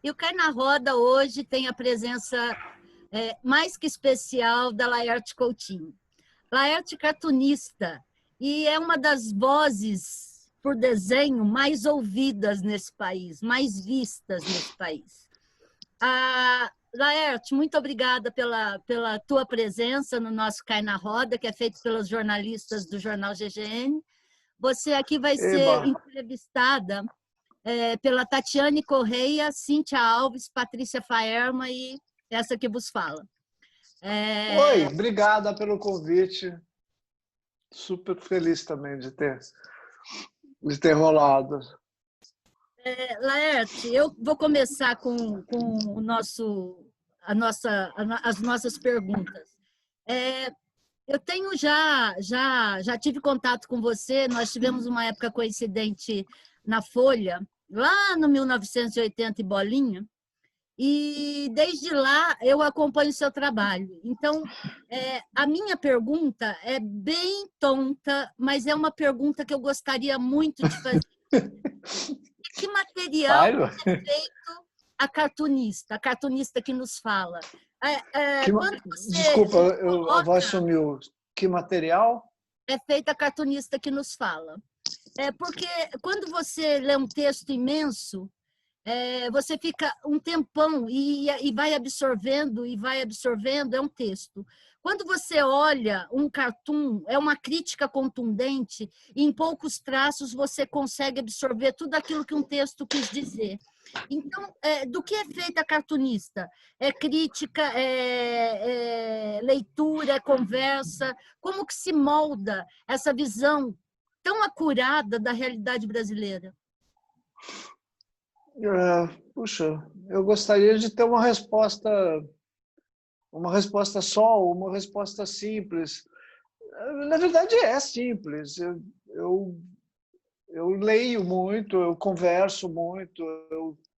E o Cai na Roda hoje tem a presença mais que especial da Laerte Coutinho. Laerte cartunista e é uma das vozes por desenho mais ouvidas nesse país, mais vistas nesse país. Laerte, muito obrigada pela tua presença no nosso Cai na Roda, que é feito pelos jornalistas do jornal GGN. Você aqui vai ser entrevistada pela Tatiane Correia, Cíntia Alves, Patrícia Faerma e essa que vos fala. Oi, obrigada pelo convite. Super feliz também de ter rolado. Laerte, eu vou começar com as nossas perguntas. Eu tenho já tive contato com você, nós tivemos uma época coincidente na Folha, lá no 1980 e bolinha, e desde lá eu acompanho o seu trabalho. Então, a minha pergunta é bem tonta, mas é uma pergunta que eu gostaria muito de fazer. Que material é feito a cartunista que nos fala? Desculpa, a voz sumiu. Que material? É feita a cartunista que nos fala. Porque quando você lê um texto imenso, você fica um tempão e vai absorvendo, é um texto. Quando você olha um cartoon, é uma crítica contundente, e em poucos traços você consegue absorver tudo aquilo que um texto quis dizer. Então, do que é feita a cartunista? É crítica, leitura, é conversa? Como que se molda essa visão tão acurada da realidade brasileira? Puxa, eu gostaria de ter uma resposta só, uma resposta simples. Na verdade, é simples. Eu leio muito, eu converso muito,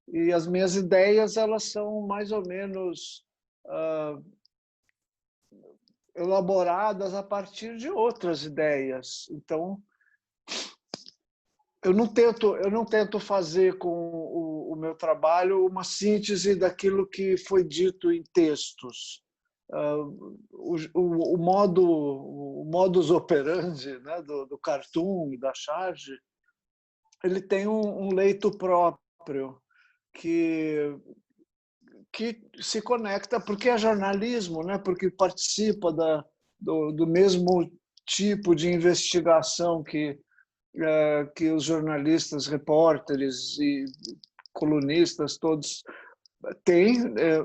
e as minhas ideias elas são mais ou menos elaboradas a partir de outras ideias. Então, eu não tento fazer com o meu trabalho uma síntese daquilo que foi dito em textos. O modus operandi, né, do cartoon e da charge, ele tem um leito próprio que se conecta, porque é jornalismo, né, porque participa do mesmo tipo de investigação que os jornalistas, repórteres e colunistas todos têm,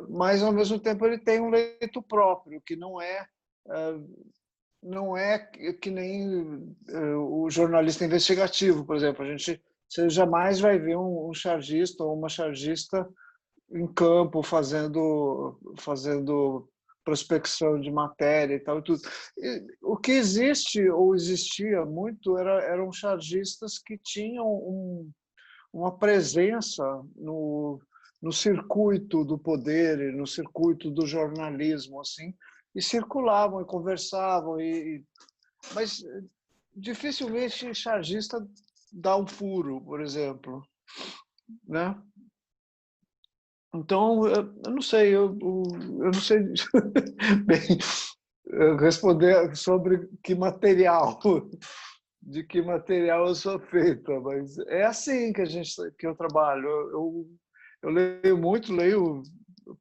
mas ao mesmo tempo ele tem um leito próprio, que não é que nem o jornalista investigativo, por exemplo. Você jamais vai ver um chargista ou uma chargista em campo fazendo prospecção de matéria e tal. E tudo. O que existe ou existia muito eram chargistas que tinham uma presença no circuito do poder e no circuito do jornalismo, assim, e circulavam e conversavam, mas dificilmente chargista dá um furo, por exemplo, né? Então, eu não sei, eu não sei bem responder sobre de que material eu sou feita, mas é assim que eu trabalho. Eu leio muito, eu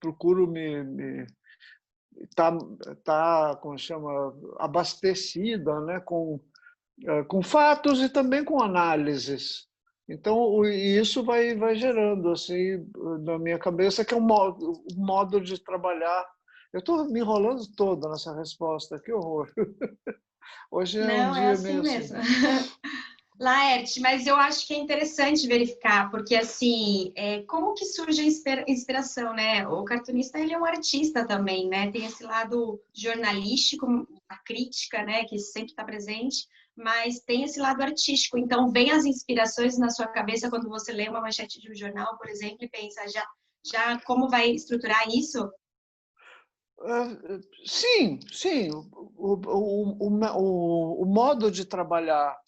procuro como chama, abastecida, né, com fatos e também com análises. Então, isso vai gerando assim na minha cabeça, que é um modo de trabalhar. Eu estou me enrolando toda nessa resposta, que horror. Hoje é um dia assim meio mesmo. Laerte, mas eu acho que é interessante verificar, porque assim, como que surge a inspiração, né? O cartunista, ele é um artista também, né? Tem esse lado jornalístico, a crítica, né? Que sempre está presente, mas tem esse lado artístico. Então, vem as inspirações na sua cabeça quando você lê uma manchete de um jornal, por exemplo, e pensa já como vai estruturar isso? Sim. O modo de trabalhar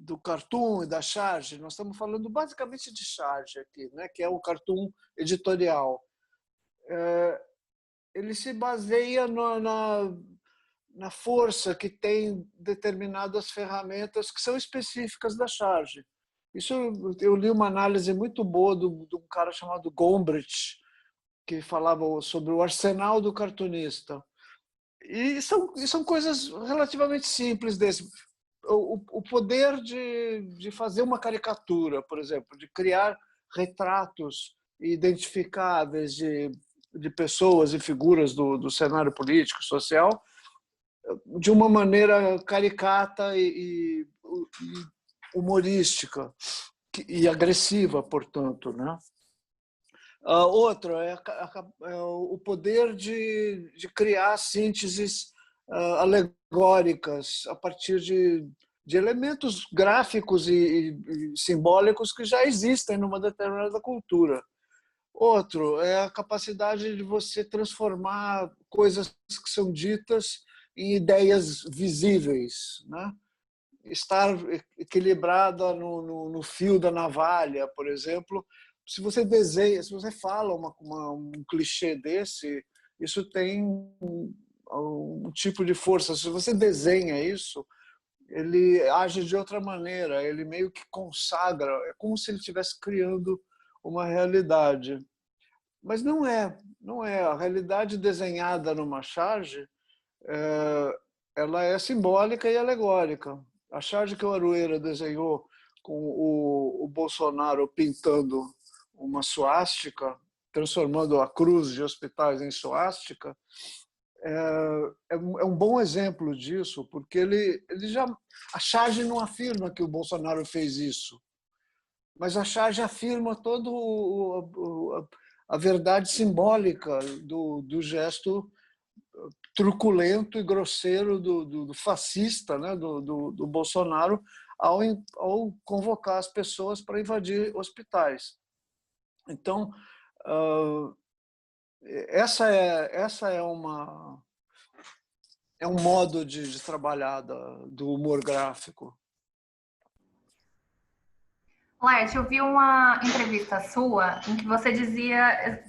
do cartoon e da charge, nós estamos falando basicamente de charge aqui, né, que é o cartoon editorial. Ele se baseia na força que tem determinadas ferramentas que são específicas da charge. Isso eu li uma análise muito boa de um cara chamado Gombrich, que falava sobre o arsenal do cartunista. E são coisas relativamente simples desse. O poder de fazer uma caricatura, por exemplo, de criar retratos identificáveis de pessoas e figuras do cenário político, social, de uma maneira caricata e humorística e agressiva, portanto, né? Outro é o poder de criar sínteses alegóricas a partir de elementos gráficos e simbólicos que já existem numa determinada cultura. Outro é a capacidade de você transformar coisas que são ditas em ideias visíveis, né? Estar equilibrada no fio da navalha, por exemplo. Se você desenha, se você fala um clichê desse, isso tem um tipo de força. Se você desenha isso, ele age de outra maneira, ele meio que consagra, é como se ele estivesse criando uma realidade. Mas não é. A realidade desenhada numa charge, ela é simbólica e alegórica. A charge que o Arueira desenhou com o Bolsonaro pintando uma suástica, transformando a cruz de hospitais em suástica, é um bom exemplo disso, porque ele já... A charge não afirma que o Bolsonaro fez isso, mas a charge afirma toda a verdade simbólica do gesto truculento e grosseiro do fascista, né, do Bolsonaro, ao convocar as pessoas para invadir hospitais. Então, essa é um modo de trabalhar do humor gráfico. Laerte, eu vi uma entrevista sua em que você dizia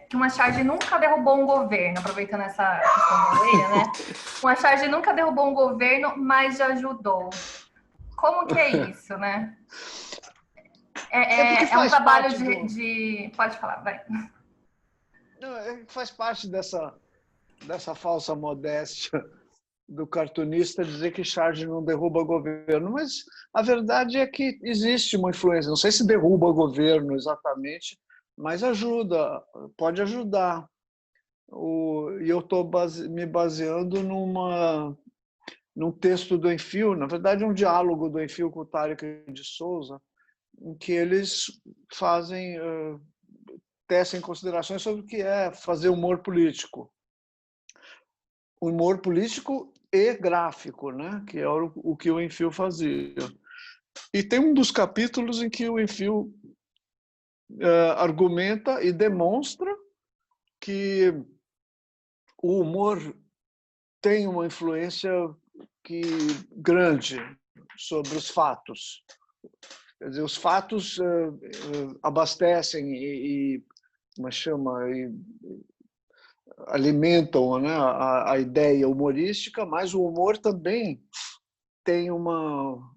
que uma charge nunca derrubou um governo, aproveitando essa questão da lei, né? Uma charge nunca derrubou um governo, mas já ajudou. Como que é isso, né? É um trabalho de... Pode falar, vai. Não, faz parte dessa falsa modéstia do cartunista dizer que charge não derruba governo, mas a verdade é que existe uma influência. Não sei se derruba o governo exatamente, mas ajuda, pode ajudar. E eu estou me baseando num texto do Enfio, na verdade um diálogo do Enfio com o Tarek de Souza, em que eles tecem considerações sobre o que é fazer humor político. Humor político e gráfico, né? Que é o que o Enfio fazia. E tem um dos capítulos em que o Enfio argumenta e demonstra que o humor tem uma influência grande sobre os fatos. Quer dizer, os fatos abastecem e alimentam, né, a ideia humorística, mas o humor também tem uma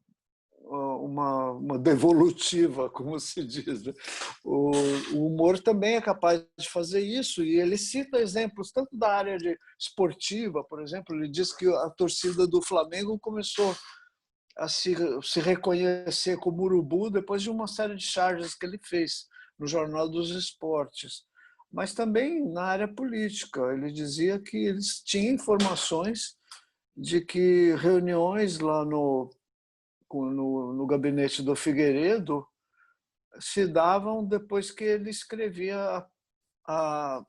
devolutiva, como se diz. O humor também é capaz de fazer isso, e ele cita exemplos tanto da área esportiva, por exemplo, ele diz que a torcida do Flamengo começou a se reconhecer como urubu depois de uma série de charges que ele fez no Jornal dos Esportes. Mas também na área política. Ele dizia que eles tinham informações de que reuniões lá no gabinete do Figueiredo se davam depois que ele escrevia a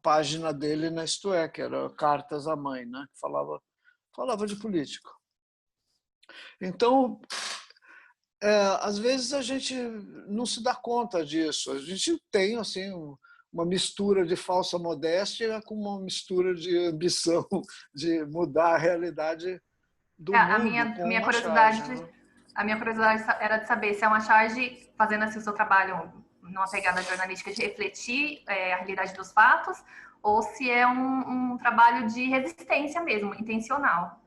página dele na Isto É, que era Cartas à Mãe, né? Que falava de política. Então, às vezes a gente não se dá conta disso. A gente tem assim uma mistura de falsa modéstia com uma mistura de ambição de mudar a realidade do mundo. A minha curiosidade, charge, né? A minha curiosidade era de saber se é uma charge, fazendo assim o seu trabalho numa pegada jornalística de refletir a realidade dos fatos, ou se é um trabalho de resistência mesmo, intencional,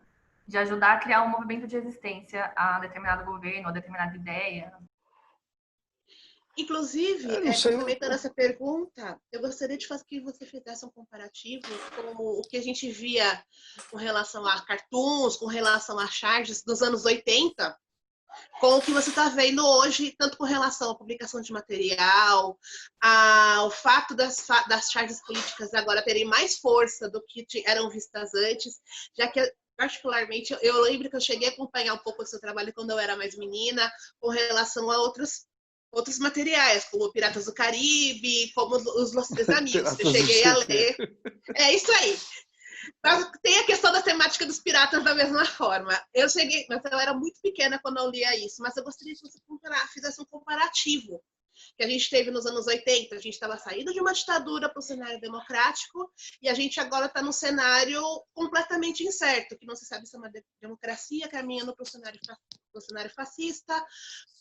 de ajudar a criar um movimento de resistência a determinado governo, a determinada ideia. Inclusive, complementando essa pergunta, eu gostaria de fazer que você fizesse um comparativo com o que a gente via com relação a cartoons, com relação a charges dos anos 80, com o que você está vendo hoje, tanto com relação à publicação de material, ao fato das charges políticas agora terem mais força do que eram vistas antes, já que, particularmente, eu lembro que eu cheguei a acompanhar um pouco o seu trabalho quando eu era mais menina, com relação a outros materiais, como Piratas do Caribe, como os Los Três Amigos, que eu cheguei a ler. É isso aí. Tem a questão da temática dos piratas da mesma forma. Eu cheguei, mas eu era muito pequena quando eu lia isso, mas eu gostaria que você fizesse um comparativo que a gente teve nos anos 80. A gente estava saindo de uma ditadura para o cenário democrático e a gente agora está num cenário completamente incerto, que não se sabe se é uma democracia caminhando para o cenário fascista,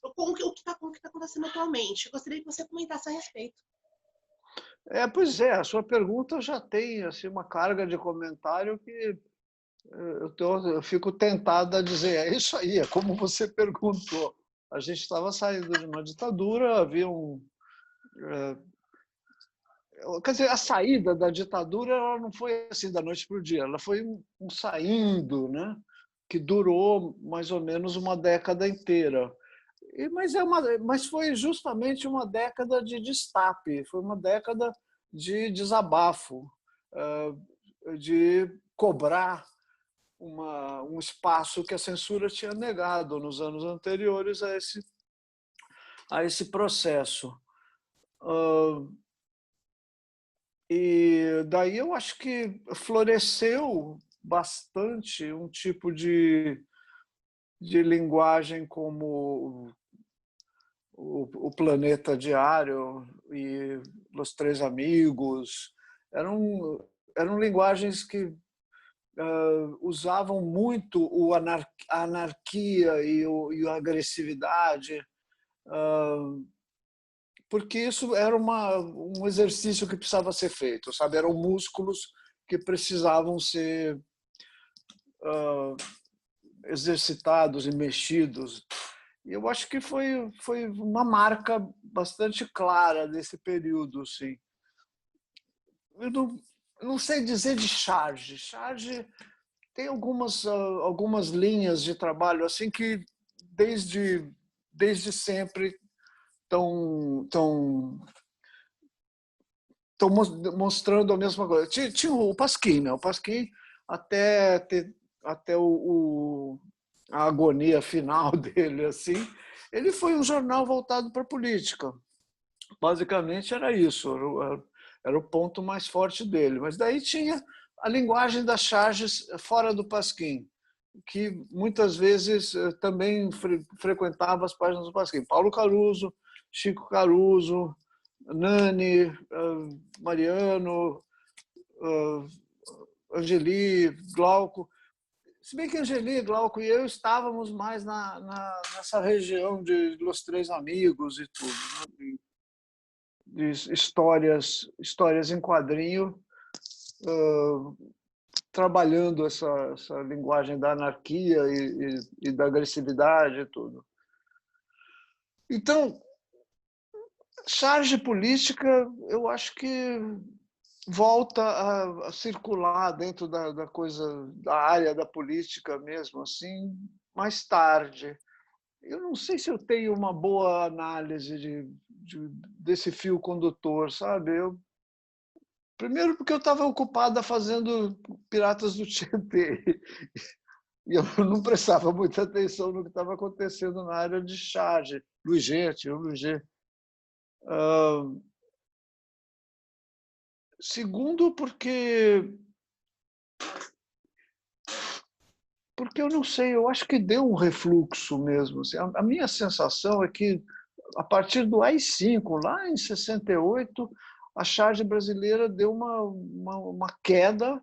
com o que está acontecendo atualmente. Eu gostaria que você comentasse a respeito. Pois é, a sua pergunta já tem assim, uma carga de comentário que eu fico tentado a dizer, é isso aí, é como você perguntou. A gente estava saindo de uma ditadura, havia quer dizer, a saída da ditadura ela não foi assim da noite para o dia, ela foi um saindo, né? Que durou mais ou menos uma década inteira. Mas foi justamente uma década de destape, foi uma década de desabafo, de cobrar um espaço que a censura tinha negado nos anos anteriores a esse processo. E daí eu acho que floresceu bastante um tipo de linguagem como o Planeta Diário e Los Três Amigos. Eram linguagens que usavam muito a anarquia e a agressividade, porque isso era um exercício que precisava ser feito, sabe? Eram músculos que precisavam ser exercitados e mexidos. E eu acho que foi uma marca bastante clara desse período, sim. Eu não sei dizer de charge. Charge tem algumas linhas de trabalho assim que desde sempre estão mostrando a mesma coisa. Tinha o Pasquim, né? O Pasquim até a agonia final dele, assim, ele foi um jornal voltado para a política. Basicamente era isso, era o ponto mais forte dele. Mas daí tinha a linguagem das charges fora do Pasquim, que muitas vezes também frequentava as páginas do Pasquim. Paulo Caruso, Chico Caruso, Nani, Mariano, Angeli, Glauco. Se bem que Angeli, Glauco e eu estávamos mais nessa região de Los Três Amigos e tudo, né? De histórias em quadrinho, trabalhando essa linguagem da anarquia e da agressividade e tudo. Então, charge política, eu acho que volta a circular dentro da coisa, da área da política mesmo, assim, mais tarde. Eu não sei se eu tenho uma boa análise desse fio condutor, sabe? Primeiro porque eu estava ocupada fazendo Piratas do Tietê e eu não prestava muita atenção no que estava acontecendo na área de charge. Luiz G. Segundo, porque eu não sei, eu acho que deu um refluxo mesmo. Assim, a minha sensação é que, a partir do AI-5, lá em 68, a charge brasileira deu uma queda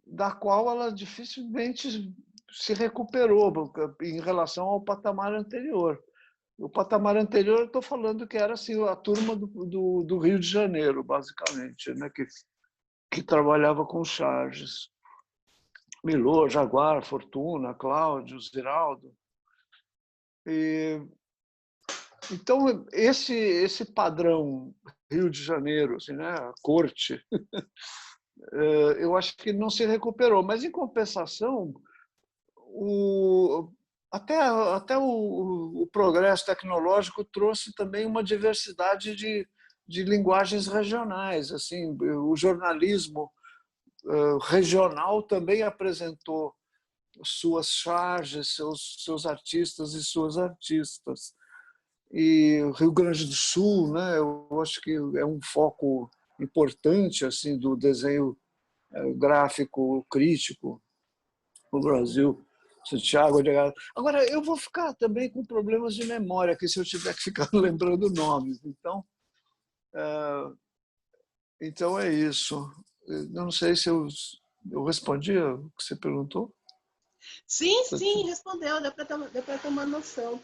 da qual ela dificilmente se recuperou em relação ao patamar anterior. O patamar anterior, eu estou falando que era assim, a turma do Rio de Janeiro, basicamente, né? Que trabalhava com charges. Milô, Jaguar, Fortuna, Cláudio, Ziraldo. Então, esse padrão Rio de Janeiro, assim, né? A corte, eu acho que não se recuperou. Mas, em compensação, até o progresso tecnológico trouxe também uma diversidade de linguagens regionais. Assim, o jornalismo regional também apresentou suas charges, seus artistas e suas artistas. E o Rio Grande do Sul, né, eu acho que é um foco importante assim do desenho gráfico crítico no Brasil. Santiago de Gales. Agora, eu vou ficar também com problemas de memória aqui se eu tiver que ficar lembrando nomes. Então é isso. Eu não sei se eu respondi o que você perguntou. Sim, respondeu, deu para ter uma noção.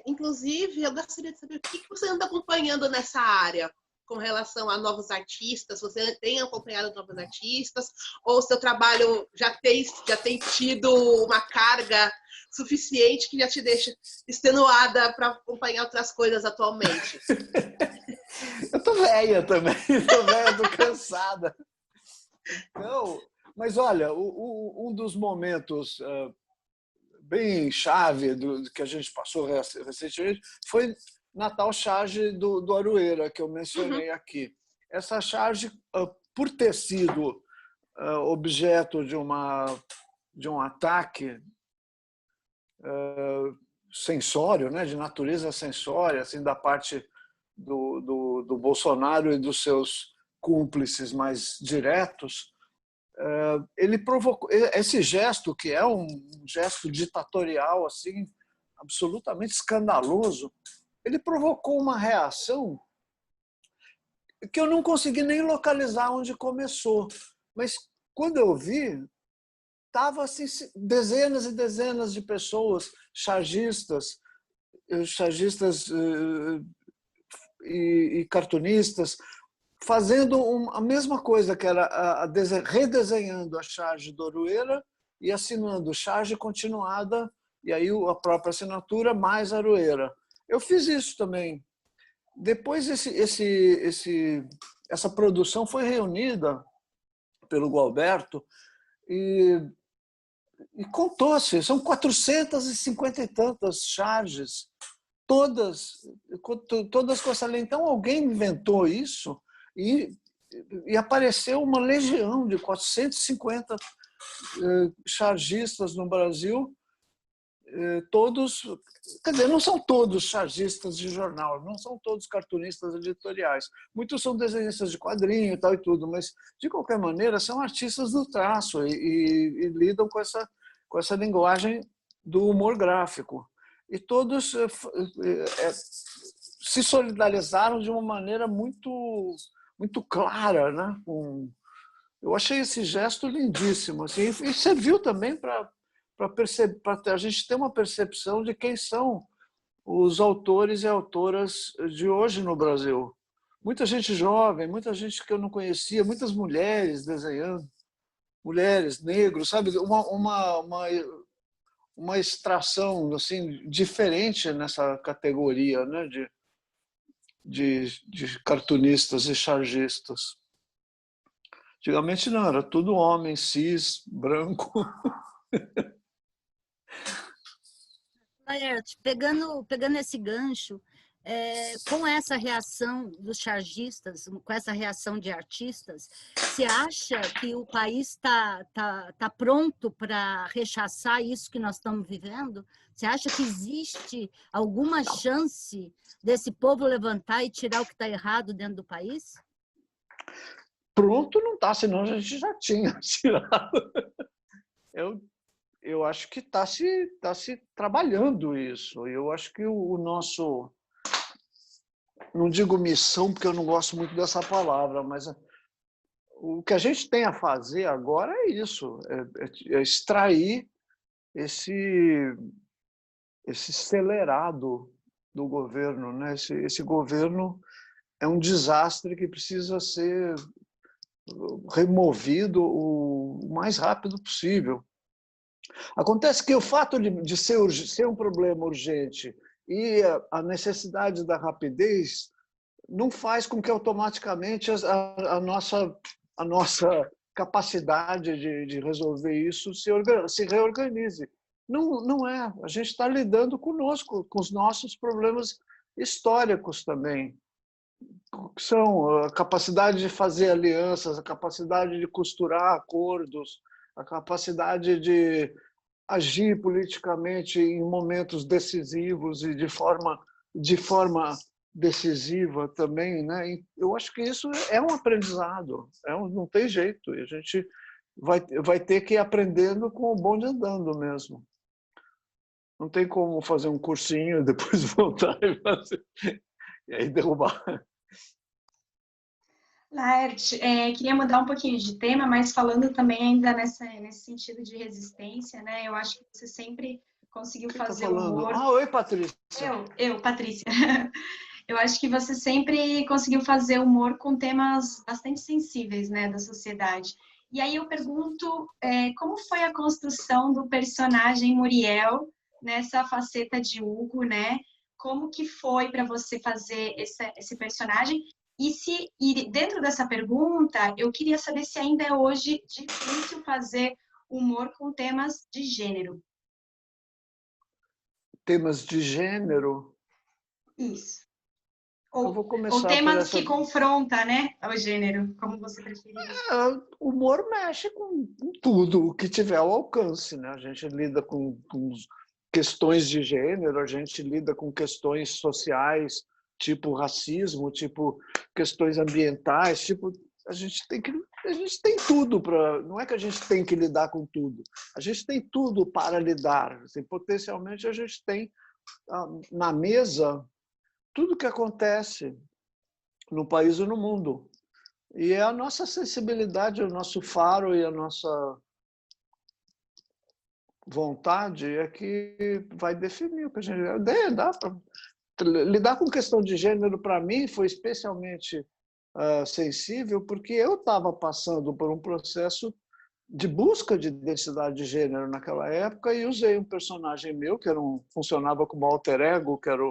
Inclusive, eu gostaria de saber o que você anda acompanhando nessa área com relação a novos artistas. Você tem acompanhado novos artistas? Ou o seu trabalho já tem tido uma carga suficiente que já te deixa extenuada para acompanhar outras coisas atualmente? Eu tô velha também, tô velha, tô cansada. Então, mas olha, um dos momentos bem chave que a gente passou recentemente foi Natal Charge do Aroeira, que eu mencionei aqui. Essa charge, por ter sido objeto de um ataque sensório, né, de natureza sensória, assim, da parte do Bolsonaro e dos seus cúmplices mais diretos, ele provocou esse gesto, que é um gesto ditatorial assim, absolutamente escandaloso. Ele provocou uma reação que eu não consegui nem localizar onde começou. Mas, quando eu vi, estavam assim, dezenas e dezenas de pessoas, chargistas e cartunistas, fazendo a mesma coisa, que era redesenhando a charge do Aroeira e assinando charge continuada, e aí a própria assinatura mais Aroeira. Eu fiz isso também. Depois essa produção foi reunida pelo Gualberto e contou-se, são 450 e tantas charges, todas com essa lei. Então alguém inventou isso e apareceu uma legião de 450 chargistas no Brasil, todos, quer dizer, não são todos chargistas de jornal, não são todos cartunistas editoriais, muitos são desenhistas de quadrinho e tal e tudo, mas de qualquer maneira são artistas do traço e lidam com essa linguagem do humor gráfico. E todos se solidarizaram de uma maneira muito, muito clara, né? Eu achei esse gesto lindíssimo, assim, e serviu também para a gente ter uma percepção de quem são os autores e autoras de hoje no Brasil. Muita gente jovem, muita gente que eu não conhecia, muitas mulheres desenhando, mulheres, negros, sabe? Uma extração assim, diferente nessa categoria, né? de cartunistas e chargistas. Antigamente não, era tudo homem, cis, branco. Laerte, pegando esse gancho, com essa reação dos chargistas, com essa reação de artistas, você acha que o país está pronto para rechaçar isso que nós estamos vivendo? Você acha que existe alguma chance desse povo levantar e tirar o que está errado dentro do país? Pronto não está, senão a gente já tinha tirado. Eu acho que está se trabalhando isso. Eu acho que o nosso... Não digo missão, porque eu não gosto muito dessa palavra, mas o que a gente tem a fazer agora é isso, é extrair esse acelerado do governo, né? Esse governo é um desastre que precisa ser removido o mais rápido possível. Acontece que o fato de ser um problema urgente e a necessidade da rapidez não faz com que automaticamente a nossa capacidade de resolver isso se reorganize. Não é. A gente está lidando conosco, com os nossos problemas históricos também, que são a capacidade de fazer alianças, a capacidade de costurar acordos, a capacidade de agir politicamente em momentos decisivos e de forma decisiva também, né? Eu acho que isso é um aprendizado, não tem jeito, a gente vai ter que ir aprendendo com o bonde andando mesmo. Não tem como fazer um cursinho e depois voltar e fazer, e aí derrubar. Laerte, queria mudar um pouquinho de tema, mas falando também ainda nesse sentido de resistência, né? Eu acho que você sempre conseguiu fazer humor. Oi, Patrícia. Eu, Patrícia. Eu acho que você sempre conseguiu fazer humor com temas bastante sensíveis, né, da sociedade. E aí eu pergunto, como foi a construção do personagem Muriel nessa faceta de Hugo, né? Como que foi para você fazer esse personagem? E dentro dessa pergunta, eu queria saber se ainda é hoje difícil fazer humor com temas de gênero. Temas de gênero? Isso. Eu vou começar ou temas que confrontam, né, o gênero, como você preferir. O humor mexe com tudo o que tiver ao alcance, né? A gente lida com questões de gênero, a gente lida com questões sociais, tipo racismo, tipo questões ambientais, tipo a gente tem tudo para, não é que a gente tem que lidar com tudo, a gente tem tudo para lidar. Assim, potencialmente a gente tem na mesa tudo que acontece no país e no mundo. E é a nossa sensibilidade, o nosso faro e a nossa vontade é que vai definir o que a gente... Lidar com questão de gênero, para mim, foi especialmente sensível, porque eu estava passando por um processo de busca de identidade de gênero naquela época e usei um personagem meu, que funcionava como alter ego, que era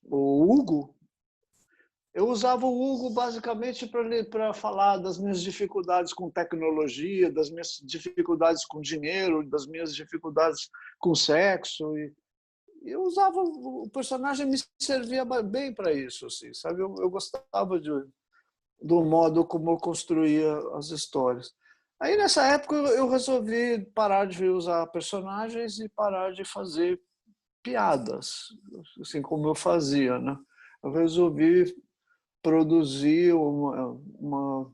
o Hugo. Eu usava o Hugo basicamente para falar das minhas dificuldades com tecnologia, das minhas dificuldades com dinheiro, das minhas dificuldades com sexo. E eu usava o personagem, me servia bem para isso, assim, sabe? Eu gostava do modo como eu construía as histórias. Aí nessa época eu resolvi parar de usar personagens e parar de fazer piadas, assim como eu fazia, né? Eu resolvi produzir uma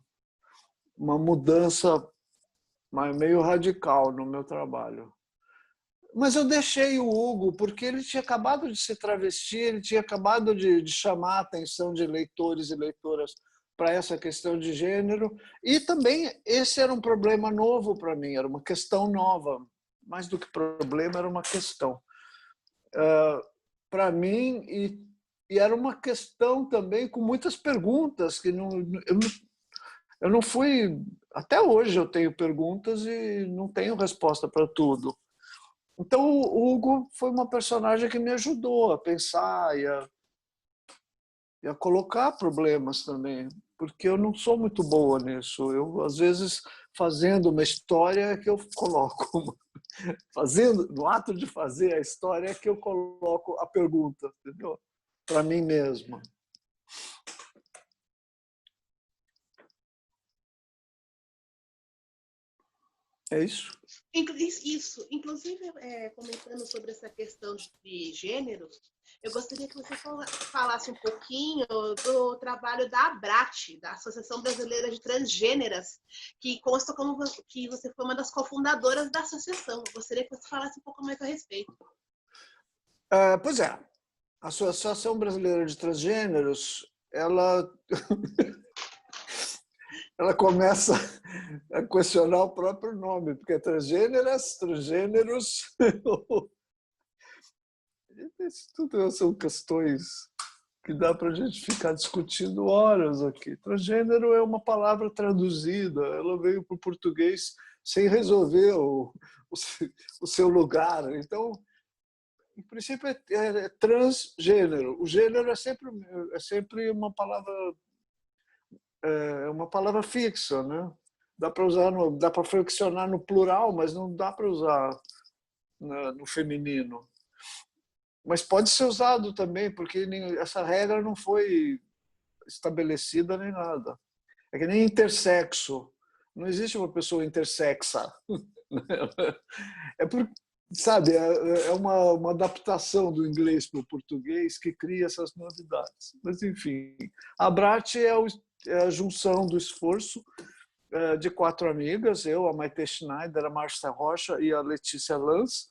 mudança meio radical no meu trabalho. Mas eu deixei o Hugo porque ele tinha acabado de se travestir, ele tinha acabado de chamar a atenção de leitores e leitoras para essa questão de gênero, e também esse era um problema novo para mim, era uma questão nova, mais do que problema, era uma questão para mim, e era uma questão também com muitas perguntas que eu não fui... Até hoje eu tenho perguntas e não tenho resposta para tudo. Então o Hugo foi uma personagem que me ajudou a pensar e a colocar problemas também, porque eu não sou muito boa nisso. Eu, às vezes, fazendo uma história é que eu coloco... no ato de fazer a história é que eu coloco a pergunta, entendeu? Para mim mesma. É isso? Isso. Inclusive, comentando sobre essa questão de gêneros, eu gostaria que você falasse um pouquinho do trabalho da ABRAT, da Associação Brasileira de Transgêneras, que consta como que você foi uma das cofundadoras da associação. Eu gostaria que você falasse um pouco mais a respeito. Pois é. A Associação Brasileira de Transgêneros, ela ela começa a questionar o próprio nome, porque é transgêneras, transgêneros. Isso tudo são questões que dá para a gente ficar discutindo horas aqui. Transgênero é uma palavra traduzida, ela veio para o português sem resolver o seu lugar. Então, em princípio, é transgênero. O gênero é sempre uma palavra fixa, né? Dá para usar, dá para flexionar no plural, mas não dá para usar no feminino. Mas pode ser usado também, porque essa regra não foi estabelecida nem nada. É que nem intersexo. Não existe uma pessoa intersexa. É porque, sabe, é uma adaptação do inglês para o português que cria essas novidades. Mas, enfim, a Brat é a junção do esforço de 4 amigas, eu, a Maite Schneider, a Márcia Rocha e a Letícia Lanz,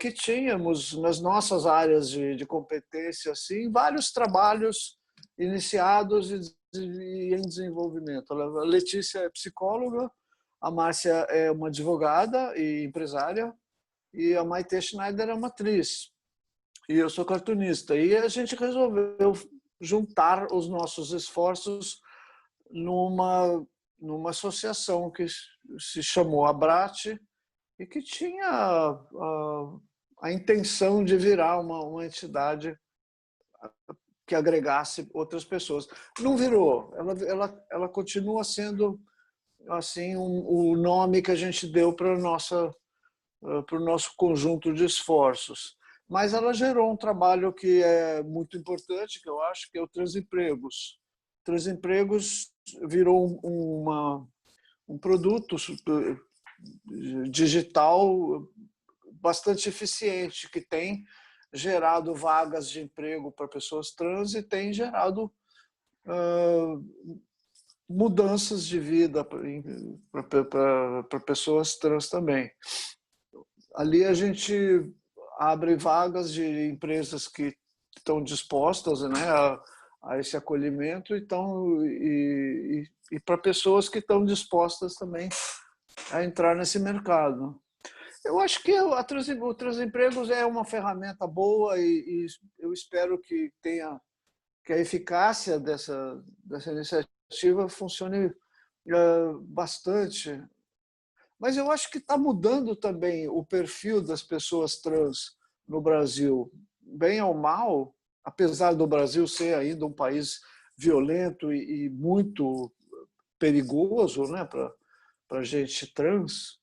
que tínhamos nas nossas áreas de competência assim, vários trabalhos iniciados e em desenvolvimento. A Letícia é psicóloga, a Márcia é uma advogada e empresária, e a Maite Schneider é uma atriz. E eu sou cartunista. E a gente resolveu juntar os nossos esforços numa associação que se chamou Abrat e que tinha a intenção de virar uma entidade que agregasse outras pessoas. Não virou. Ela continua sendo assim o nome que a gente deu para o nosso conjunto de esforços. Mas ela gerou um trabalho que é muito importante, que eu acho, que é o Transempregos. Transempregos virou um produto digital bastante eficiente, que tem gerado vagas de emprego para pessoas trans e tem gerado mudanças de vida para pessoas trans também. Ali a gente abre vagas de empresas que estão dispostas, né, a esse acolhimento e para pessoas que estão dispostas também a entrar nesse mercado. Eu acho que o Transempregos é uma ferramenta boa e eu espero que a eficácia dessa iniciativa funcione bastante. Mas eu acho que está mudando também o perfil das pessoas trans no Brasil. Bem ou mal, apesar do Brasil ser ainda um país violento e muito perigoso, né, para gente trans,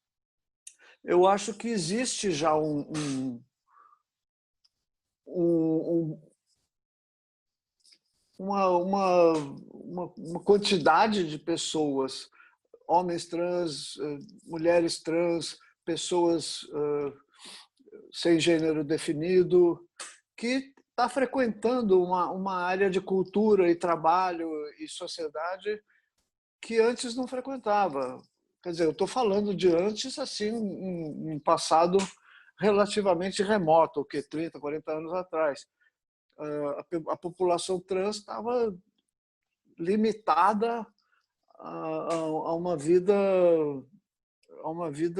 eu acho que existe já uma quantidade de pessoas, homens trans, mulheres trans, pessoas sem gênero definido, que está frequentando uma área de cultura e trabalho e sociedade que antes não frequentava. Quer dizer, eu estou falando de antes, assim, um passado relativamente remoto, o que 30, 40 anos atrás. A população trans estava limitada a uma vida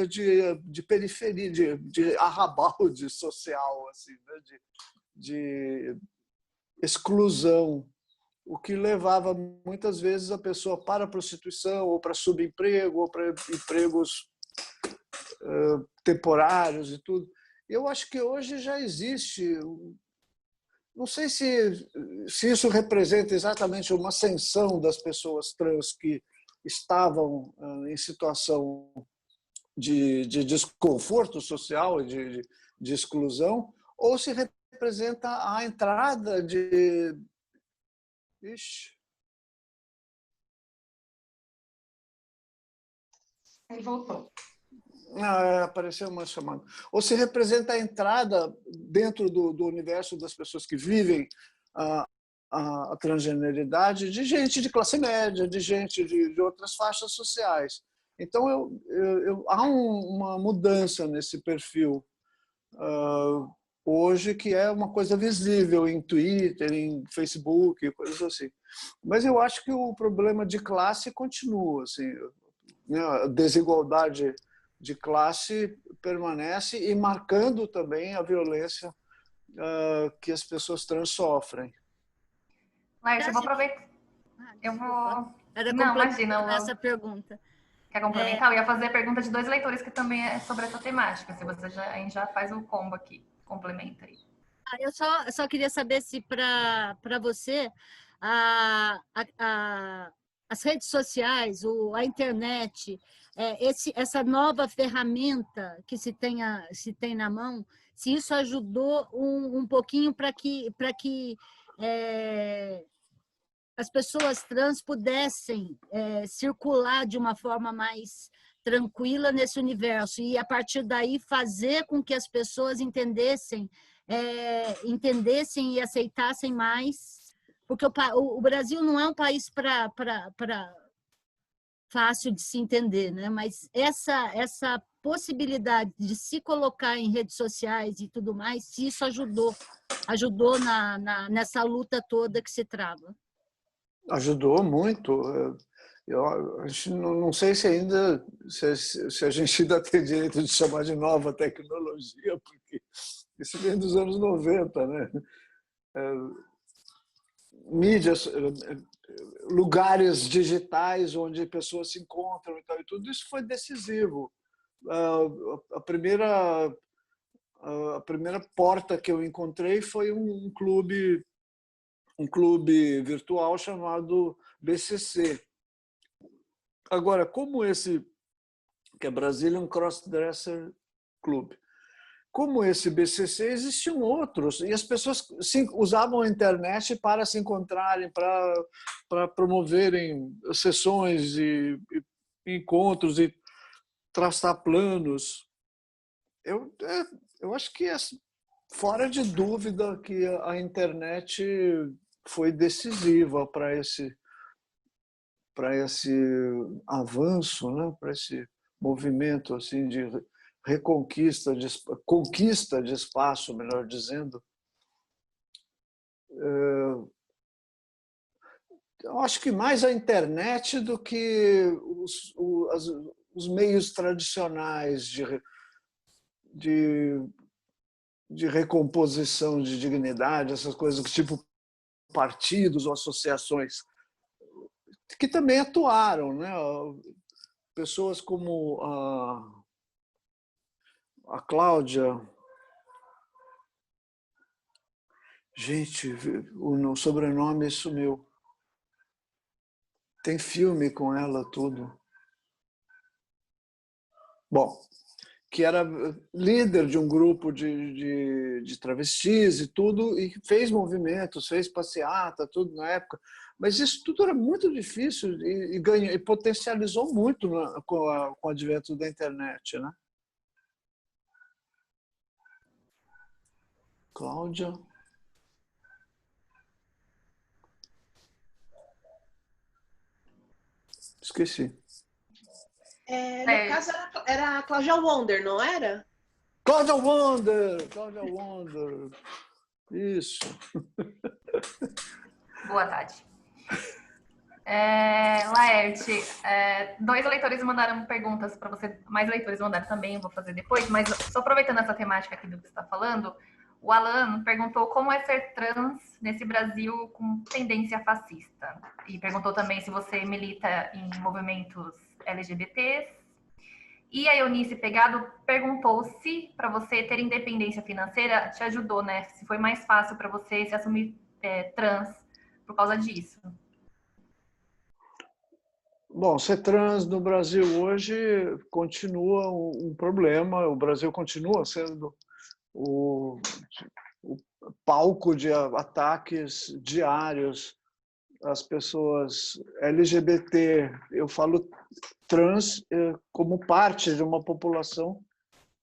de periferia, de arrabalde social, assim, né? de exclusão, o que levava muitas vezes a pessoa para a prostituição ou para subemprego ou para empregos temporários e tudo. Eu acho que hoje já existe, não sei se isso representa exatamente uma ascensão das pessoas trans que estavam em situação de desconforto social e de exclusão, ou se representa a entrada de... Ixi. Ele voltou. Apareceu uma chamada. Ou se representa a entrada dentro do universo das pessoas que vivem a transgeneridade de gente de classe média, de gente de outras faixas sociais. Então, há uma mudança nesse perfil. hoje, que é uma coisa visível em Twitter, em Facebook, coisas assim. Mas eu acho que o problema de classe continua, assim, né? A desigualdade de classe permanece e marcando também a violência que as pessoas trans sofrem. Laerte, eu vou aproveitar. Eu vou. Era Não, imagina. essa pergunta. Quer complementar? Eu ia fazer a pergunta de 2 leitores que também é sobre essa temática. Se você a gente já faz o combo aqui, complementa aí. Eu só queria saber se para você as redes sociais, a internet, essa nova ferramenta que se tem na mão, se isso ajudou um pouquinho para que as pessoas trans pudessem circular de uma forma mais tranquila nesse universo e, a partir daí, fazer com que as pessoas entendessem e aceitassem mais, porque o Brasil não é um país para fácil de se entender, né? Mas essa possibilidade de se colocar em redes sociais e tudo mais, se isso ajudou nessa luta toda que se trava. Ajudou muito. A gente não sei se ainda se a gente ainda tem direito de chamar de nova tecnologia, porque isso vem dos anos 90, né? Mídias, lugares digitais onde pessoas se encontram e tal, e tudo isso foi decisivo. A primeira porta que eu encontrei foi um clube virtual chamado BCC. Agora, como esse, que é Brazilian Crossdresser Club, como esse BCC, existiam outros, e as pessoas usavam a internet para se encontrarem, para promoverem sessões e encontros e traçar planos. Eu acho que é fora de dúvida que a internet foi decisiva para esse avanço, né? Para esse movimento assim de conquista de espaço, melhor dizendo. Eu acho que mais a internet do que os meios tradicionais de recomposição de dignidade, essas coisas tipo partidos ou associações, que também atuaram, né? Pessoas como a Cláudia, gente, o sobrenome sumiu. Tem filme com ela, tudo. Bom, que era líder de um grupo de travestis e tudo, e fez movimentos, fez passeata, tudo na época. Mas isso tudo era muito difícil e potencializou muito com o advento da internet, né? Cláudia. Esqueci. No caso, era a Cláudia Wonder, não era? Cláudia Wonder! Isso. Boa tarde. Laerte, 2 leitores mandaram perguntas para você, mais leitores mandaram também, eu vou fazer depois, mas só aproveitando essa temática aqui do que você está falando, o Alan perguntou como é ser trans nesse Brasil com tendência fascista. E perguntou também se você milita em movimentos LGBTs. E a Eunice Pegado perguntou se, para você ter independência financeira, te ajudou, né? Se foi mais fácil para você se assumir trans por causa disso. Bom, ser trans no Brasil hoje continua um problema. O Brasil continua sendo o palco de ataques diários às pessoas LGBT. Eu falo trans como parte de uma população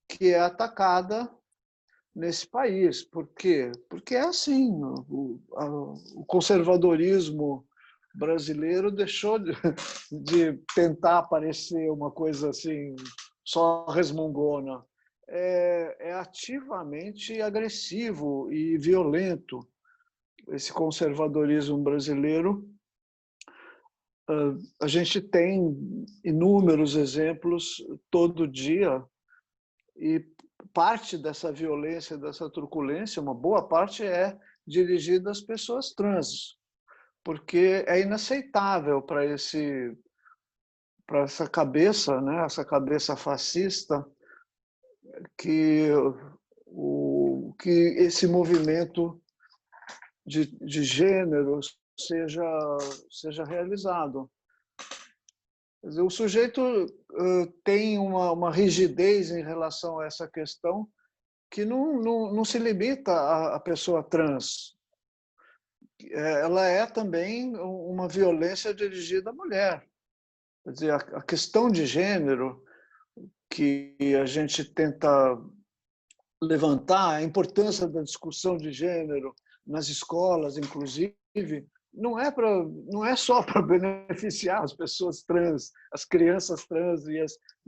que é atacada nesse país. Por quê? Porque é assim, o conservadorismo brasileiro deixou de tentar parecer uma coisa assim, só resmungona. é ativamente agressivo e violento. Esse conservadorismo brasileiro, a gente tem inúmeros exemplos todo dia, e parte dessa violência, dessa truculência, uma boa parte é dirigida às pessoas trans, porque é inaceitável para essa cabeça, né, essa cabeça fascista, que esse movimento de gênero seja realizado. Quer dizer, o sujeito tem uma rigidez em relação a essa questão que não se limita à pessoa trans. Ela é também uma violência dirigida à mulher. Quer dizer, a questão de gênero que a gente tenta levantar, a importância da discussão de gênero nas escolas, inclusive, não é só para beneficiar as pessoas trans, as crianças trans e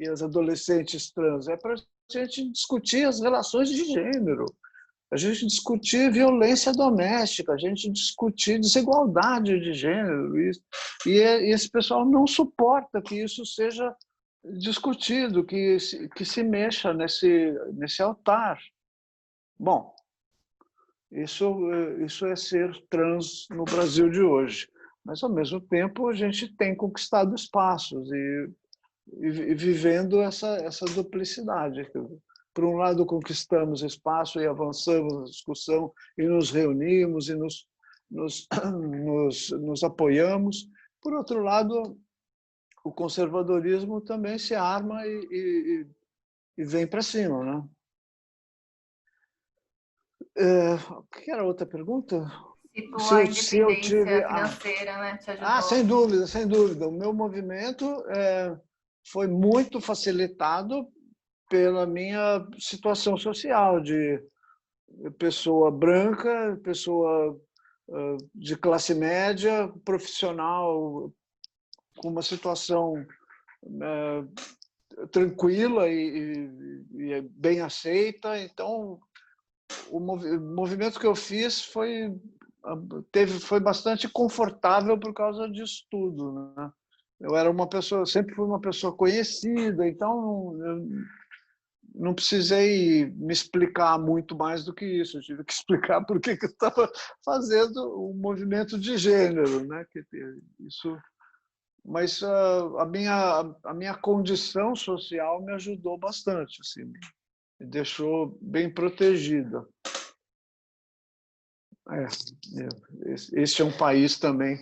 as adolescentes trans, é para a gente discutir as relações de gênero, a gente discutir violência doméstica, a gente discutir desigualdade de gênero. E esse pessoal não suporta que isso seja discutido, que se mexa nesse altar. Bom, isso é ser trans no Brasil de hoje. Mas, ao mesmo tempo, a gente tem conquistado espaços e vivendo essa duplicidade. Por um lado, conquistamos espaço e avançamos na discussão e nos reunimos e nos apoiamos. Por outro lado, o conservadorismo também se arma e vem para cima, né? O que era a outra pergunta? Se tua independência tive... financeira, né, te ajudou? Sem dúvida, sem dúvida. O meu movimento foi muito facilitado pela minha situação social de pessoa branca, pessoa de classe média, profissional com uma situação tranquila e bem aceita. Então, o movimento que eu fiz foi bastante confortável por causa disso tudo, né? Eu era uma pessoa, sempre fui uma pessoa conhecida, então eu não precisei me explicar muito mais do que isso. Eu tive que explicar por que eu estava fazendo um movimento de gênero, né? Mas a minha condição social me ajudou bastante, assim, me deixou bem protegida. Esse é um país também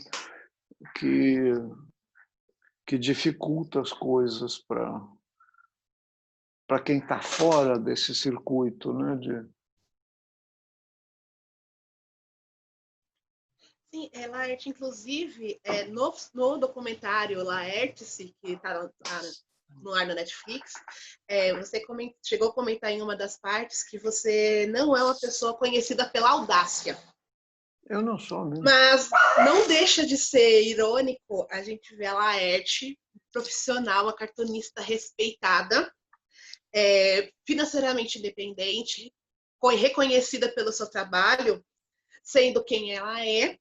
que dificulta as coisas para quem está fora desse circuito, né? Sim, Laerte, inclusive, no documentário Laerte-se, que está no ar na Netflix, você chegou a comentar em uma das partes que você não é uma pessoa conhecida pela audácia. Eu não sou mesmo. Mas não deixa de ser irônico a gente ver a Laerte, profissional, uma cartunista respeitada, financeiramente independente, reconhecida pelo seu trabalho, sendo quem ela é,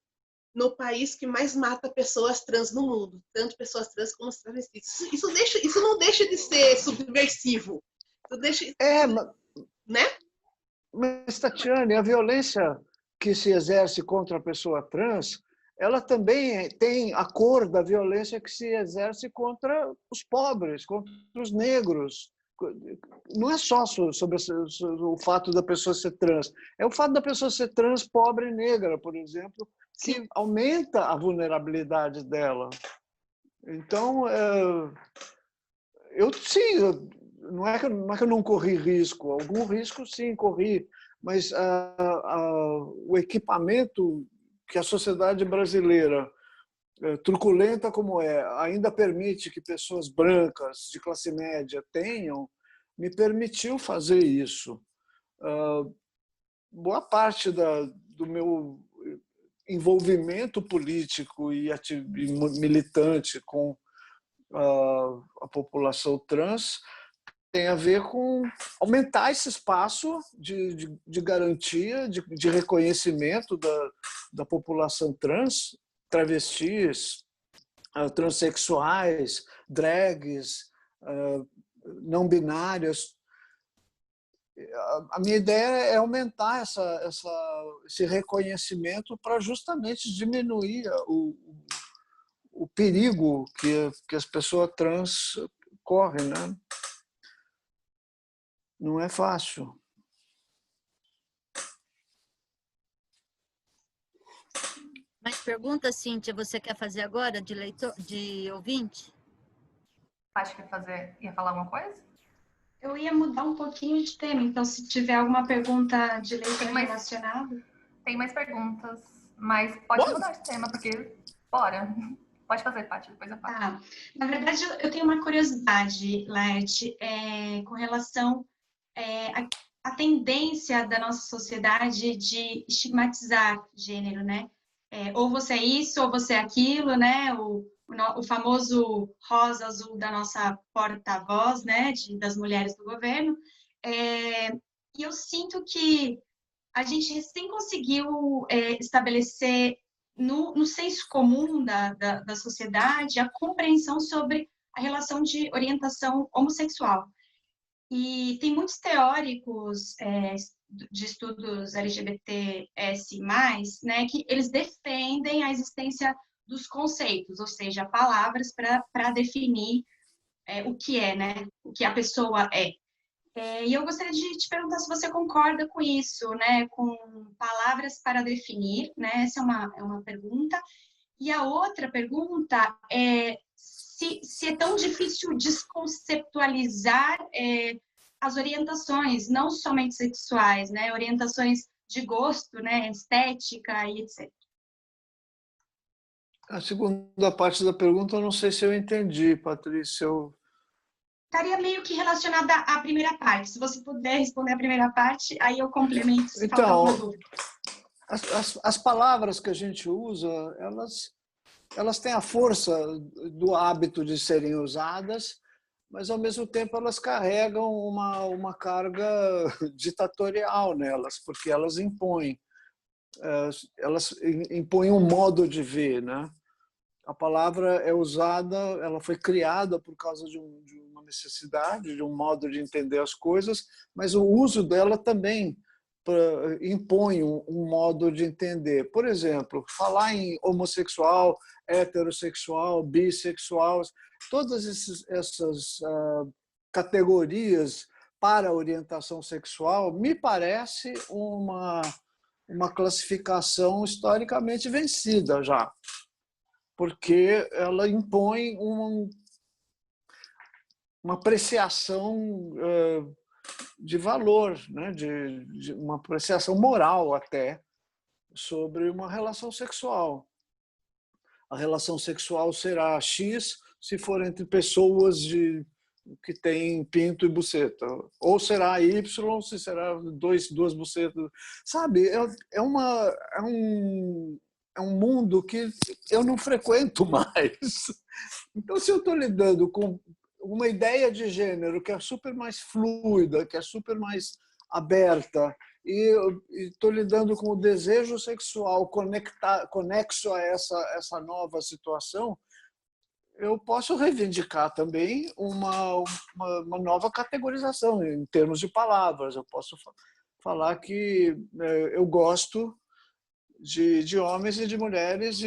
no país que mais mata pessoas trans no mundo, tanto pessoas trans como os travestis. Isso não deixa de ser subversivo. Né? Mas, Tatiane, a violência que se exerce contra a pessoa trans, ela também tem a cor da violência que se exerce contra os pobres, contra os negros. Não é só sobre o fato da pessoa ser trans, é o fato da pessoa ser trans, pobre e negra, por exemplo, que aumenta a vulnerabilidade dela. Então, não é que eu não corri risco, algum risco sim corri, mas o equipamento que a sociedade brasileira, truculenta como ainda permite que pessoas brancas de classe média tenham, me permitiu fazer isso. Boa parte do meu envolvimento político e militante com a população trans tem a ver com aumentar esse espaço de garantia, de reconhecimento da população trans, travestis, transexuais, drags, não binárias. A minha ideia é aumentar esse reconhecimento para justamente diminuir o perigo que as pessoas trans correm, né? Não é fácil. Mais perguntas, Cíntia, você quer fazer agora de ouvinte? Acho que ia falar alguma coisa? Eu ia mudar um pouquinho de tema, então se tiver alguma pergunta de leitor relacionada. Tem mais perguntas, mas pode mudar de tema, porque bora. Pode fazer, Paty, depois eu falo. Tá. Na verdade, eu tenho uma curiosidade, Laerte, com relação à tendência da nossa sociedade de estigmatizar gênero, né? Ou você é isso, ou você é aquilo, né? O famoso rosa azul da nossa porta-voz, né? Das mulheres do governo. E eu sinto que a gente recém conseguiu estabelecer no senso comum da sociedade a compreensão sobre a relação de orientação homossexual. E tem muitos teóricos de estudos LGBTS+, né, que eles defendem a existência dos conceitos, ou seja, palavras para definir o que é, né, o que a pessoa é. E eu gostaria de te perguntar se você concorda com isso, né? Com palavras para definir, né? Essa é uma pergunta. E a outra pergunta é se é tão difícil desconceptualizar as orientações, não somente sexuais, né? Orientações de gosto, né? Estética e etc. A segunda parte da pergunta eu não sei se eu entendi, Patrícia. Estaria meio que relacionada à primeira parte. Se você puder responder a primeira parte, aí eu complemento se falta alguma dúvida. As palavras que a gente usa, elas têm a força do hábito de serem usadas, mas, ao mesmo tempo, elas carregam uma carga ditatorial nelas, porque elas impõem um modo de ver, né? A palavra é usada, ela foi criada por causa de uma necessidade, de um modo de entender as coisas, mas o uso dela também impõe um modo de entender. Por exemplo, falar em homossexual, heterossexual, bissexual, todas essas categorias para a orientação sexual me parece uma classificação historicamente vencida já, porque ela impõe uma apreciação de valor, né? de uma apreciação moral até, sobre uma relação sexual. A relação sexual será X se for entre pessoas que têm pinto e buceta, ou será Y se será duas bucetas. Sabe, é um mundo que eu não frequento mais. Então, se eu estou lidando com uma ideia de gênero que é super mais fluida, que é super mais aberta, e estou lidando com o desejo sexual conexo a essa nova situação, eu posso reivindicar também uma nova categorização em termos de palavras. Eu posso falar que eu gosto de homens e de mulheres,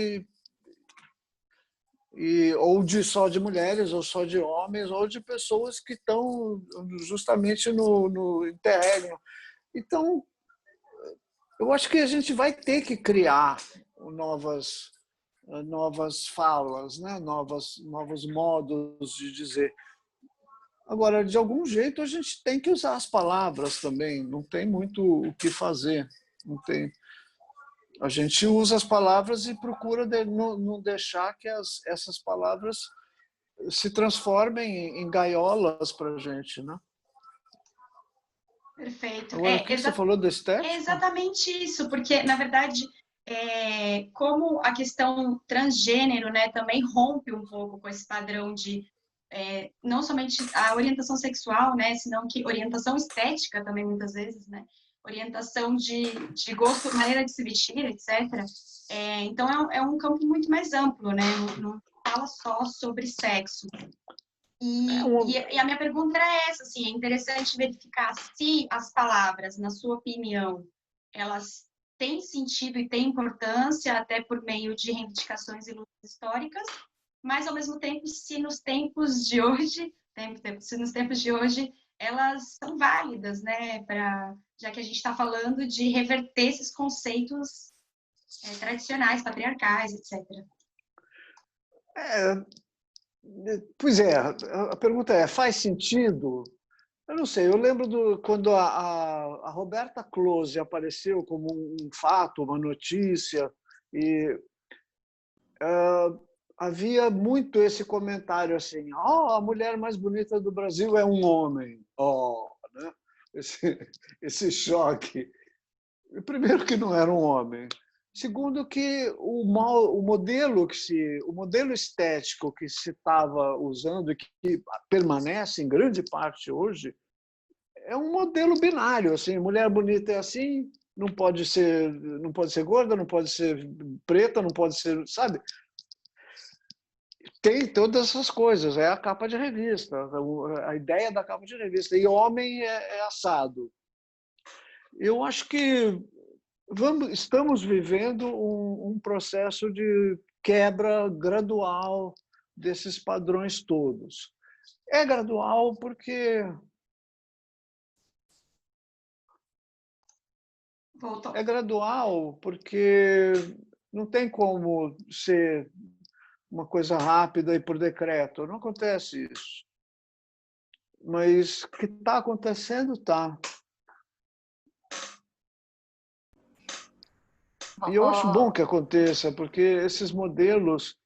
ou só de mulheres, ou só de homens, ou de pessoas que estão justamente no interregno. Então, eu acho que a gente vai ter que criar novas falas, né? novos modos de dizer. Agora, de algum jeito, a gente tem que usar as palavras também, não tem muito o que fazer. Não tem. A gente usa as palavras e procura não deixar que essas palavras se transformem em gaiolas para a gente, né? Perfeito. Agora, o que você falou do estético? É exatamente isso, porque, na verdade, como a questão transgênero, né, também rompe um pouco com esse padrão de não somente a orientação sexual, né, senão que orientação estética também, muitas vezes, né, orientação de gosto, maneira de se vestir, etc. Então, é um campo muito mais amplo, né, não fala só sobre sexo. E a minha pergunta era essa, assim, é interessante verificar se as palavras, na sua opinião, elas têm sentido e têm importância, até por meio de reivindicações e lutas históricas, mas, ao mesmo tempo, se nos tempos de hoje, elas são válidas, né, já que a gente está falando de reverter esses conceitos tradicionais, patriarcais, etc. Pois é, a pergunta é, faz sentido? Eu não sei, eu lembro quando a Roberta Close apareceu como um fato, uma notícia, e havia muito esse comentário assim, a mulher mais bonita do Brasil é um homem. Né? Esse choque. Primeiro que não era um homem. Segundo que o modelo estético que se estava usando e que permanece em grande parte hoje é um modelo binário, assim, mulher bonita é assim, não pode ser gorda, não pode ser preta, não pode ser, sabe? Tem todas essas coisas, é a capa de revista, a ideia da capa de revista, e homem é assado. Eu acho que estamos vivendo um processo de quebra gradual desses padrões todos. É gradual porque... Voltou. É gradual porque não tem como ser uma coisa rápida e por decreto. Não acontece isso. Mas o que está acontecendo, está. E eu acho bom que aconteça, porque esses modelos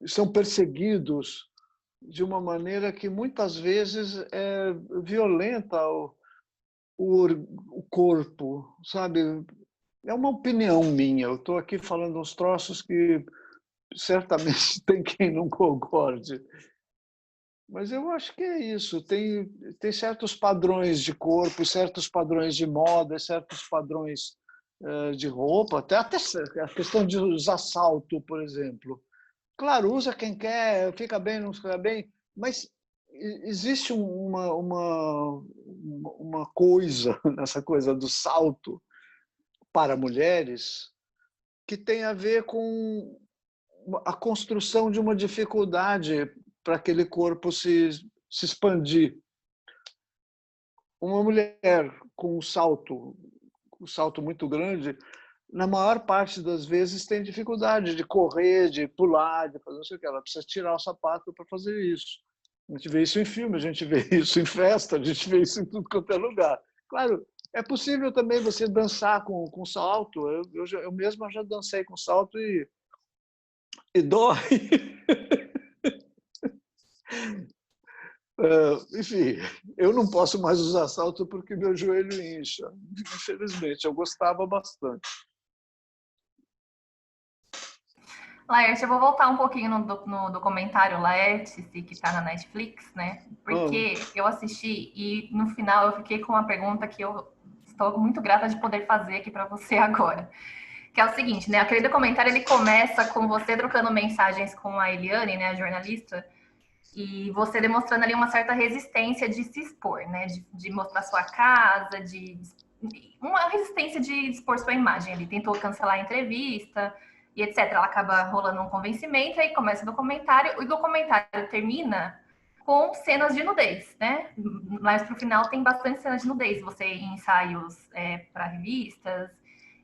são perseguidos de uma maneira que muitas vezes é violenta o corpo, sabe? É uma opinião minha. Eu estou aqui falando uns troços que certamente tem quem não concorde. Mas eu acho que é isso. Tem certos padrões de corpo, certos padrões de moda, certos padrões de roupa, até a questão de usar salto, por exemplo. Claro, usa quem quer, fica bem, não fica bem, mas existe uma coisa nessa coisa do salto para mulheres que tem a ver com a construção de uma dificuldade para aquele corpo se expandir. Uma mulher com um salto muito grande, na maior parte das vezes tem dificuldade de correr, de pular, de fazer não sei o que. Ela precisa tirar o sapato para fazer isso. A gente vê isso em filme, a gente vê isso em festa, a gente vê isso em tudo quanto é lugar. Claro, é possível também você dançar com salto. Eu mesma já dancei com salto e dói. Enfim, eu não posso mais usar salto porque meu joelho incha. Infelizmente, eu gostava bastante. Laerte, eu vou voltar um pouquinho no documentário Laerte, que está na Netflix, né? Porque eu assisti e no final eu fiquei com uma pergunta que eu estou muito grata de poder fazer aqui para você agora. Que é o seguinte, né? Aquele documentário ele começa com você trocando mensagens com a Eliane, né, a jornalista, e você demonstrando ali uma certa resistência de se expor, né? De mostrar sua casa, uma resistência de expor sua imagem. Ele tentou cancelar a entrevista e etc. Ela acaba rolando um convencimento, aí começa o documentário, e o documentário termina com cenas de nudez, né? Mas pro final tem bastante cenas de nudez, você em ensaios para revistas,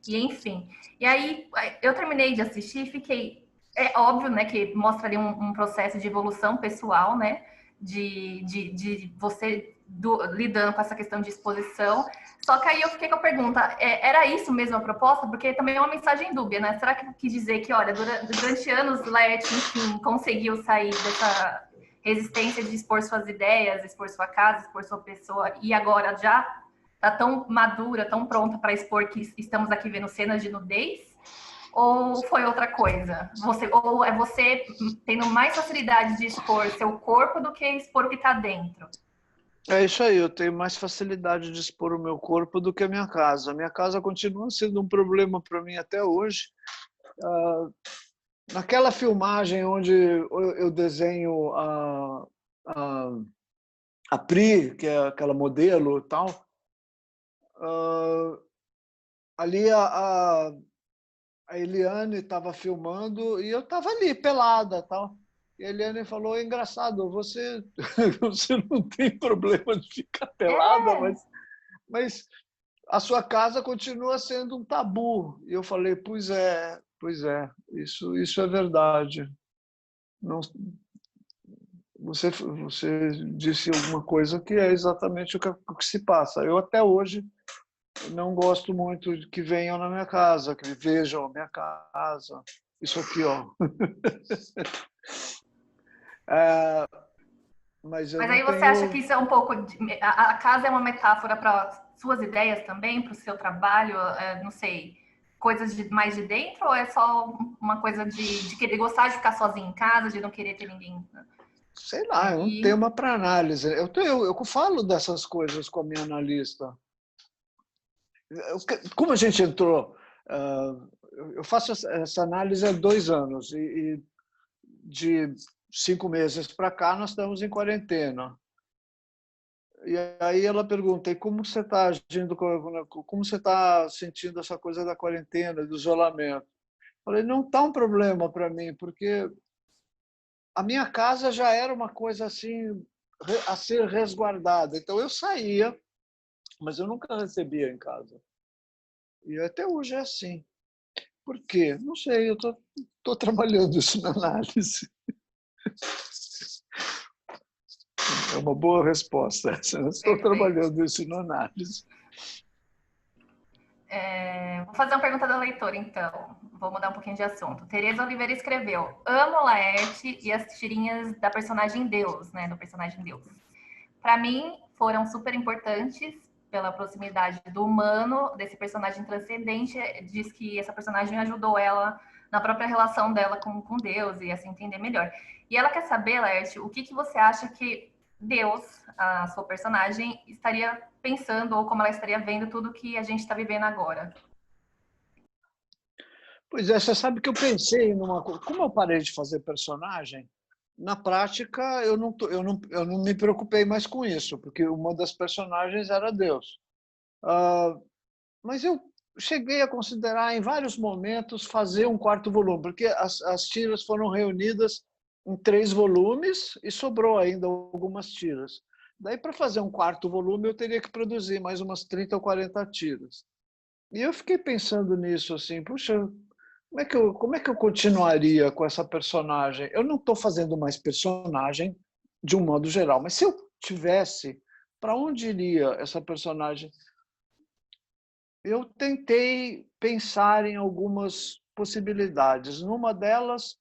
e enfim. E aí eu terminei de assistir e fiquei... É óbvio, né, que mostra ali um processo de evolução pessoal, né? De você lidando com essa questão de exposição. Só que aí eu fiquei com a pergunta, era isso mesmo a proposta? Porque também é uma mensagem dúbia, né? Será que quis dizer que, olha, durante anos Laerte, enfim, conseguiu sair dessa resistência de expor suas ideias, expor sua casa, expor sua pessoa, e agora já está tão madura, tão pronta para expor que estamos aqui vendo cenas de nudez? Ou foi outra coisa? Ou é você tendo mais facilidade de expor seu corpo do que expor o que está dentro? É isso aí, eu tenho mais facilidade de expor o meu corpo do que a minha casa. A minha casa continua sendo um problema para mim até hoje. Naquela filmagem onde eu desenho a Pri, que é aquela modelo e tal, ali a Eliane estava filmando e eu estava ali, pelada tal. E a Eliane falou, é engraçado, você não tem problema de ficar pelada, mas a sua casa continua sendo um tabu. E eu falei, pois é, isso é verdade. Não, você disse alguma coisa que é exatamente o que se passa. Eu até hoje não gosto muito de que venham na minha casa, que vejam a minha casa. Isso aqui, ó. Mas aí você acha que isso é um pouco... A casa é uma metáfora para suas ideias também, para o seu trabalho, não sei, coisas mais de dentro, ou é só uma coisa de querer gostar de ficar sozinho em casa, de não querer ter ninguém? Sei lá, é um tema para análise. Eu falo dessas coisas com a minha analista. Como a gente entrou... Eu faço essa análise há 2 anos e de 5 meses para cá nós estamos em quarentena. E aí ela pergunta, e como você está agindo, como você está sentindo essa coisa da quarentena, do isolamento? Eu falei, não está um problema para mim, porque a minha casa já era uma coisa assim a ser resguardada. Então eu saía, mas eu nunca recebia em casa. E até hoje é assim. Por quê? Não sei, eu estou trabalhando isso na análise. É uma boa resposta. Eu estou trabalhando isso na análise. Vou fazer uma pergunta da leitora, então. Vou mudar um pouquinho de assunto. Tereza Oliveira escreveu: amo Laerte e as tirinhas da personagem Deus, né? Do personagem Deus. Para mim, foram super importantes pela proximidade do humano, desse personagem transcendente. Diz que essa personagem ajudou ela na própria relação dela com Deus e assim entender melhor. E ela quer saber, Laerte, o que você acha que Deus, a sua personagem, estaria pensando ou como ela estaria vendo tudo que a gente está vivendo agora? Pois é, você sabe que eu pensei numa coisa. Como eu parei de fazer personagem, na prática eu não me preocupei mais com isso, porque uma das personagens era Deus. Mas eu cheguei a considerar em vários momentos fazer um 4º volume, porque as tiras foram reunidas em 3 volumes e sobrou ainda algumas tiras. Daí, para fazer um 4º volume, eu teria que produzir mais umas 30 ou 40 tiras. E eu fiquei pensando nisso, assim, puxa, como é que eu continuaria com essa personagem? Eu não estou fazendo mais personagem de um modo geral, mas se eu tivesse, para onde iria essa personagem? Eu tentei pensar em algumas possibilidades. Numa delas,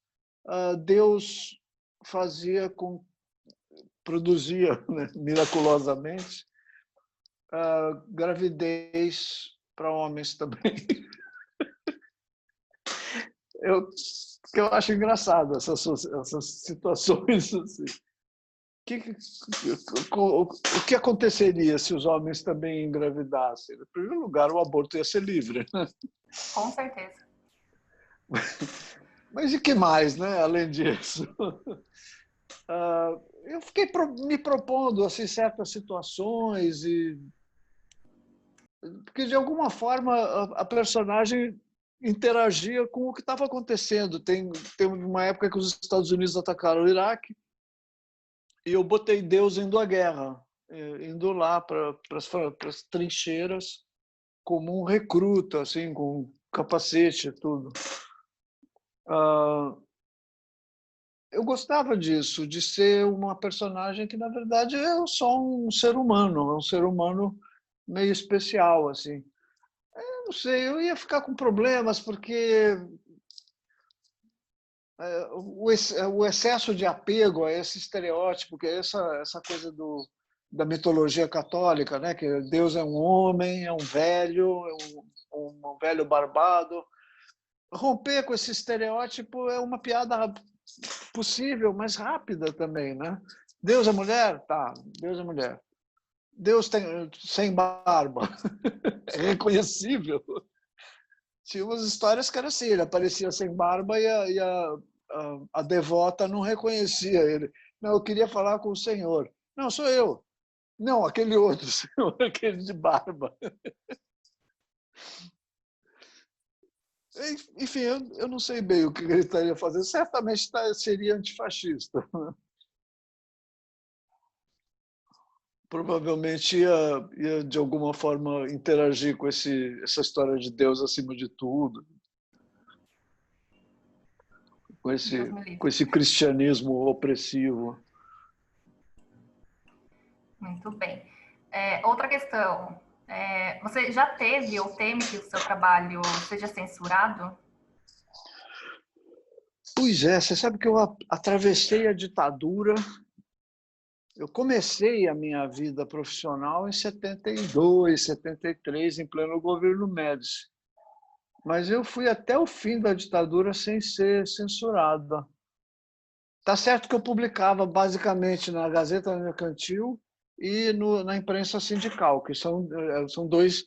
Deus produzia, né, miraculosamente, gravidez para homens também. Que eu acho engraçado essas situações assim. O que aconteceria se os homens também engravidassem? Em primeiro lugar, o aborto ia ser livre. Né? Com certeza. Mas e que mais, né? Além disso? Eu fiquei me propondo assim, certas situações, porque de alguma forma a personagem interagia com o que estava acontecendo. Tem uma época que os Estados Unidos atacaram o Iraque e eu botei Deus indo à guerra, indo lá para as trincheiras como um recruta, assim, com capacete e tudo. Eu gostava disso, de ser uma personagem que, na verdade, é só um ser humano meio especial, assim. Eu não sei, eu ia ficar com problemas, porque o excesso de apego a esse estereótipo, que é essa coisa da mitologia católica, né? Que Deus é um homem, é um velho, um velho barbado. romper com esse estereótipo é uma piada possível, mas rápida também, né? Deus é mulher? Tá, Deus é mulher. Deus tem sem barba. É reconhecível. Tinha umas histórias que era assim, ele aparecia sem barba e a devota não reconhecia ele. Não, eu queria falar com o senhor. Não, sou eu. Não, aquele outro senhor, aquele de barba. Enfim, eu não sei bem o que ele estaria fazendo. Certamente seria antifascista. Provavelmente ia de alguma forma interagir com essa história de Deus acima de tudo, com esse cristianismo opressivo. Muito bem. Outra questão. Você já teve ou teme que o seu trabalho seja censurado? Pois é, você sabe que eu atravessei a ditadura. Eu comecei a minha vida profissional em 72, 73, em pleno governo Médici. Mas eu fui até o fim da ditadura sem ser censurada. Tá certo que eu publicava basicamente na Gazeta Mercantil e na imprensa sindical, que são dois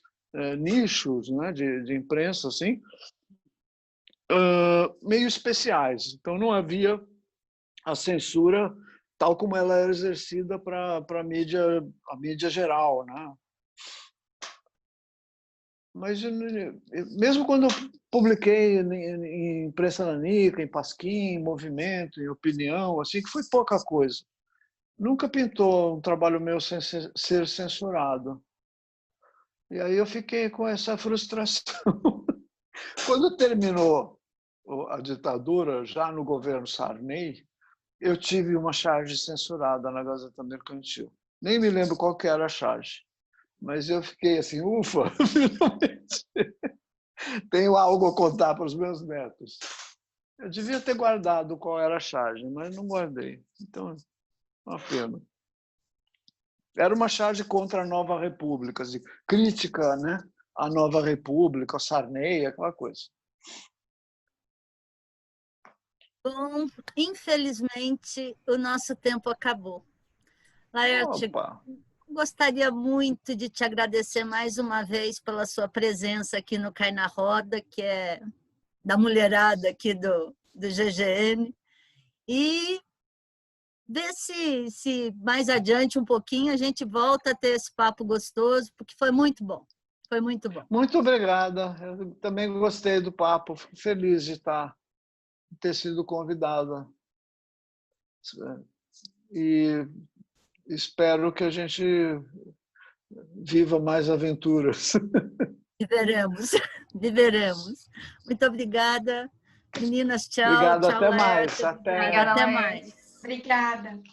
nichos, né, de imprensa assim, meio especiais. Então não havia a censura tal como ela era exercida para a mídia geral, né? Mas mesmo quando eu publiquei em imprensa nanica, em Pasquim, em Movimento, em Opinião, assim, que foi pouca coisa. Nunca pintou um trabalho meu sem ser censurado. E aí eu fiquei com essa frustração. Quando terminou a ditadura, já no governo Sarney, eu tive uma charge censurada na Gazeta Mercantil. Nem me lembro qual que era a charge, mas eu fiquei assim, ufa, finalmente tenho algo a contar para os meus netos. Eu devia ter guardado qual era a charge, mas não guardei. Então, uma pena. Era uma charge contra a Nova República, assim, crítica, né, à Nova República, ao Sarney, aquela coisa. Bom, infelizmente, o nosso tempo acabou. Laerte, gostaria muito de te agradecer mais uma vez pela sua presença aqui no Cai na Roda, que é da mulherada aqui do GGN, e ver se mais adiante um pouquinho a gente volta a ter esse papo gostoso, porque foi muito bom. Foi muito bom. Muito obrigada. Eu também gostei do papo. Fico feliz de ter sido convidada. E espero que a gente viva mais aventuras. Viveremos, viveremos. Muito obrigada. Meninas, tchau. Obrigado, tchau, até Laerte. mais. Obrigada, Até Laerte. mais. Obrigada.